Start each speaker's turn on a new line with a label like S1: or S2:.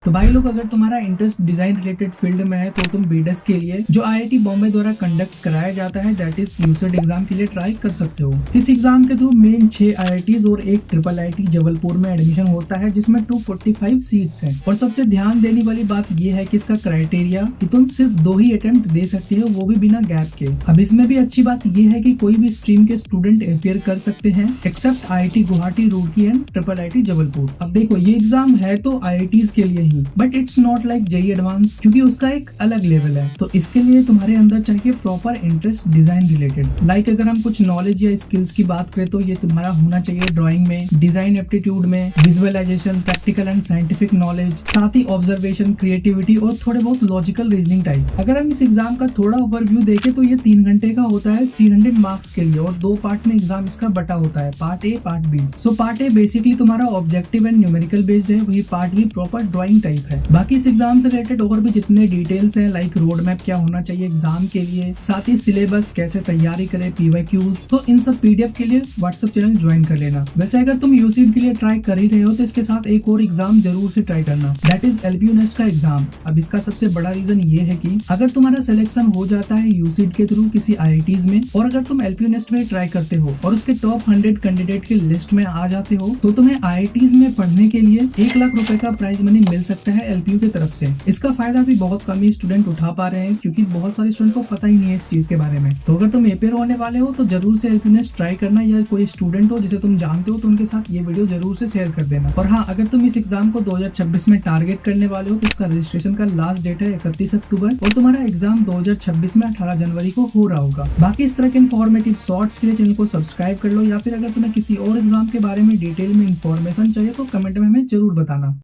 S1: तो भाई लोग, अगर तुम्हारा इंटरेस्ट डिजाइन रिलेटेड फील्ड में है तो तुम बीडेस के लिए जो आईआईटी बॉम्बे द्वारा कंडक्ट कराया जाता है दैट इज यूसेट एग्जाम के लिए ट्राई कर सकते हो। इस एग्जाम के थ्रू मेन 6 आईआईटीज और एक ट्रिपल आईआईटी जबलपुर में एडमिशन होता है, जिसमें 245 सीट्स हैं। और सबसे ध्यान देने वाली बात यह है कि इसका क्राइटेरिया कि तुम सिर्फ 2 ही अटेम्प्ट दे सकते हो, वो भी बिना गैप के। अब इसमें भी अच्छी बात यह है कि कोई भी स्ट्रीम के स्टूडेंट अपियर कर सकते हैं except IIT Guwahati, Roorkee and triple IIT Jabalpur. अब देखो, ये एग्जाम है तो आईआईटीज के लिए, but it's not like JEE advance, क्योंकि उसका एक अलग लेवल है। तो इसके लिए तुम्हारे अंदर चाहिए proper interest design related. Like अगर हम कुछ नॉलेज या स्किल्स की बात करें तो ये तुम्हारा होना चाहिए ड्राइंग में, डिजाइन एप्टीट्यूड में, visualisation, practical and scientific knowledge, साथ ही ऑब्जर्वेशन, क्रिएटिविटी और थोड़े बहुत लॉजिकल रीजनिंग टाइप। अगर हम इस एग्जाम का थोड़ा ओवरव्यू देखें तो ये 3 घंटे का होता है 300 मार्क्स के लिए, और 2 पार्ट में एग्जाम इसका बटा होता है, part A part B. So part A basically तुम्हारा ऑब्जेक्टिव एंड न्यूमेरिकल बेस्ड है, वही part B proper drawing type है। बाकी इस एग्जाम से रिलेटेड और भी जितने डिटेल्स हैं, लाइक रोड मैप क्या होना चाहिए एग्जाम के लिए, साथ ही सिलेबस कैसे तैयारी करें, पीवाईक्यूज, तो इन सब पीडीएफ के लिए व्हाट्सएप चैनल ज्वाइन कर लेना। वैसे अगर तुम यूसीट के लिए ट्राई कर ही रहे हो तो इसके साथ एक और एग्जाम जरूर से ट्राई करना, दैट इज एलपीयू नेस्ट का एग्जाम। अब इसका सबसे बड़ा रीजन ये है कि अगर तुम्हारा सिलेक्शन हो जाता है यूसीट के थ्रू किसी आईआईटीज में, और अगर तुम एलपीयू नेस्ट में ट्राई करते हो और उसके टॉप 100 कैंडिडेट की लिस्ट में आ जाते हो, तो तुम्हें आईआईटीज में पढ़ने के लिए 1 लाख रुपए का प्राइज मनी मिल सकता है एलपीयू की तरफ से। इसका फायदा भी बहुत कम ही स्टूडेंट उठा पा रहे हैं, क्योंकि बहुत सारे स्टूडेंट को पता ही नहीं है इस चीज के बारे में। तो अगर तुम अपियर होने वाले हो तो जरूर से एलपीयू नेस्ट ट्राई करना, या कोई स्टूडेंट हो जिसे तुम जानते हो तो उनके साथ ये वीडियो जरूर से शेयर कर देना। और हाँ, अगर तुम इस एग्जाम को 2026 में टारगेट करने वाले हो तो इसका रजिस्ट्रेशन का लास्ट डेट है 31 अक्टूबर, और तुम्हारा एग्जाम 2026 में 18 जनवरी को हो रहा होगा। बाकी इस तरह के इन्फॉर्मेटिव शॉर्ट्स के लिए चैनल को सब्सक्राइब कर लो, या फिर अगर तुम्हें किसी और एग्जाम के बारे में डिटेल में इन्फॉर्मेशन चाहिए तो कमेंट में हमें जरूर बताना।